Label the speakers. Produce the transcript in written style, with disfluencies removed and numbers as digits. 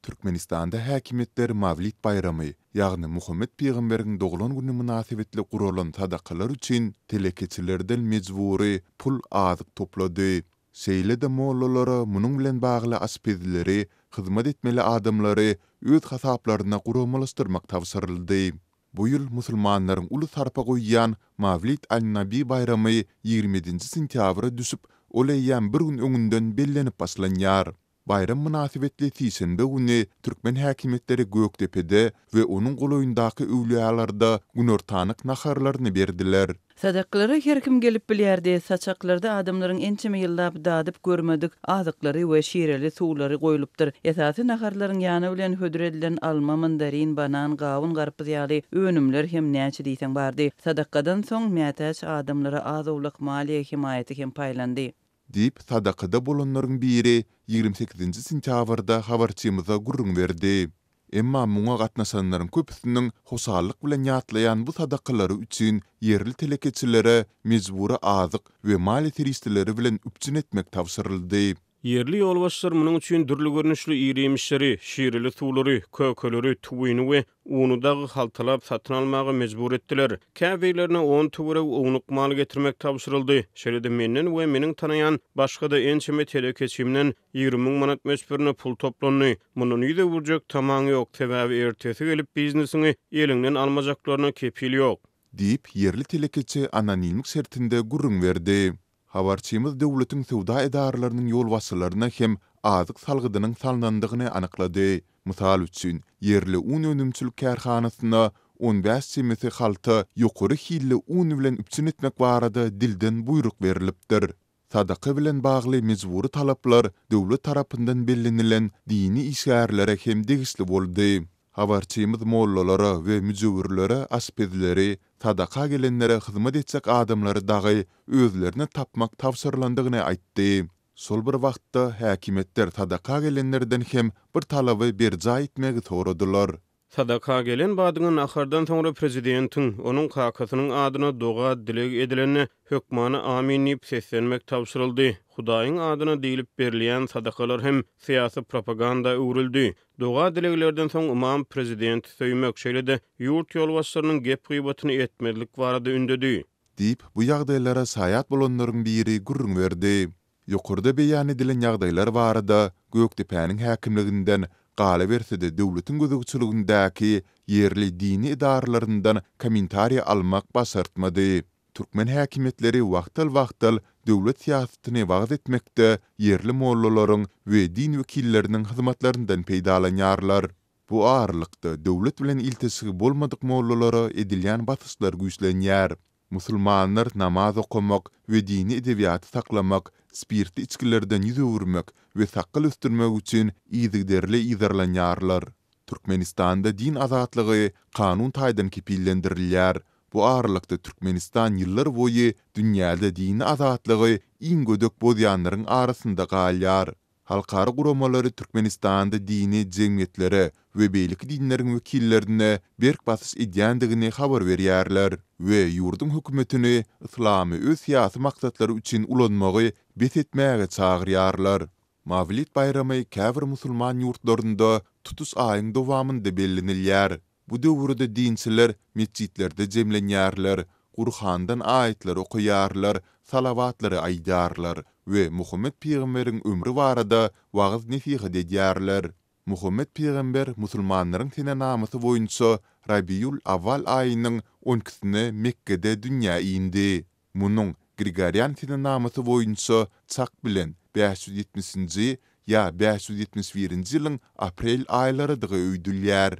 Speaker 1: Türkmenistanda häkimetler Mavlid bayramy, ýagny Muhammed Peýgamberiň doglan güni münasibetli guralan sadakalar üçin telekeçilerden mejburi pul azyk toplady. Şeýle de mollalara munyň bilen bagly aspedileri, hyzmat etmeli adamlary öz hasaplaryna guramalaşdyrmak tawsyryldy. Bu ýyl musulmanlaryň uly sarpa goýýan Mavlid an-Nabi bayramy 20 sentýabra düşüp, oleýän bir gün öňünden bellenip başlanýar. Bayram münasibetli tiýşenbe güni Türkmen häkimetleri Göktepe'de we onuň goloýundaky öwliýalarda günortanyk naharlaryny berdiler.
Speaker 2: Sadaklara her kim gelip bilýärdi, saçaklarda adamlaryň ençeme ýyllap dadyp görmedik azyklary we şireli suwlary goýulypdyr. Esasy naharlaryň ýany bilen hödür edilen alma, mandarin, banan, gawun, garpyz ýaly önümler hem näçe diýsen bardy. Sadakadan soň mätäç adamlara azowlyk maliýe himayaty hem paýlandy.
Speaker 1: Dip sadakada bolanlaryň biri 28 sentýabrda habarçymyza gurrun berdi. Emma muňa gatnaşanlaryň köpüsiniň hoşallyk bilen ýatlaýan bu sadakalary üçin yerli telekeçilere mejburi azyk we maliýe teristleri bilen üpçün etmek tawsyryldy.
Speaker 3: Yerli ýolbaşçylar munyň üçin dürli görnüşli ýeremişleri, şireli suwlary, kökeleri, tuwyny we unudagy haltalap satyn almagy mejbur etdiler. Käbeýlerine 10 tüwre unuq mal getirmek tawsyryldy. Şeýle menden we meniň tanaýan başga-da ençeme telekeçimden 20 000 manat meşberini pul toplandy. Munyň ýüze wurjak tamaňy ýok, sebäbi ertesi gelip biznesini elinden almajaklaryna kepil ýok.
Speaker 1: Dip yerli telekeçi anonimlik sertinde gurrun berdi. Habarçymyz döwletiň sowda edaralarynyň ýolbaşçylaryna hem azyk salgydynyň salnandygyny anyklady. Mysal üçin, yerli un önümçülük kärhanasyna 15 semesi halta ýokary hilli un bilen üpçün etmek barada dilden buyruk berilipdir. Sadaka bilen bagly mejburi talaplar döwlet tarapyndan bellenilen dini işgärlere hem degisli boldy. Habarçymyz mollalara we müjewirlere aspedileri, sadaka gelenlere hyzmat etjek adamlary dagy özlerini tapmak tawsyrlandygyny aýtdy. Sol bir wagtda häkimetler sadaka gelenlerden hem bir talaby berja etmegi soradylar.
Speaker 3: Sadaka gelen badynyň ahyrdan soňra prezidentiň onuň kakasynyň adyna doga dileg edileni hökmany aminip seslenmek tawsyryldy. Hudaýyň adyna diýilip berilýän sadakalar hem syýasy propaganda öwrüldi. Doga dileglerden soň imam prezident söýmek şeýle-de ýurt ýolbaşçylarynyň gep gıýbatyny etmezlik barada ündedi.
Speaker 1: Dip bu ýagdaýlara saýat bolanlaryň biri gurrun berdi. Ýokurda beýan edilen ýagdaýlar barada Göktepe'niň häkimliginden gala bersede döwletiň gözegçiligindäki yerli dini idaralaryndan kommentariýa almak basartmady. Türkmen häkimetleri wagtal döwlet siýasatyny wagt etmekde yerli mollalaryň we din wekilleriniň hyzmatlaryndan peýdalanýarlar. Bu arlykda döwlet bilen iltisigi bolmadyk mollalara edilýän basyslar güýçlenýär. Musulmanlar namaz okumak we dini edebiýaty saklamak, spirtli içkilerden ýüze wurmak we sakyl üstürmek üçin ýygyderli ýyzarlanýarlar. Türkmenistanda din azatlygy kanun taýdan kepillendirilýär. Bu aralykda Türkmenistan ýyllar boýy dünýäde dini azatlygy iň gödök bolýanlaryň arasynda galýar. Halkara guramalary Türkmenistanda dini jemgyýetlere we beýlik dinleriň wekillerine berk basys edýändigini habar berýärler we ýurdun hökümetini islamy öz syýasy maksatlary üçin ulanmagy betetmäge çagyrýarlar. Mavlid bayramy käbir musulman ýurtlarynda tutus aýyň dowamynda bellenilýär. Bu döwürde dinçiler mescitlerde jemlenýärler, Qur'andan aýetler okuýarlar, salavatlary aýdarlar we Muhammed Peýgamberiň ömrü barada wagys nesihat edýärler. Muhammed Peýgamber musulmanlaryň tenamysy boýunça Rabiul Awwal aýynyň 10-sine Mekkede dünýä indi. Munyň Gregorian tenamysy boýunça çak bilen 570-nji ýa 571-nji ýylyň aprel aýlarydygy öýdülýär.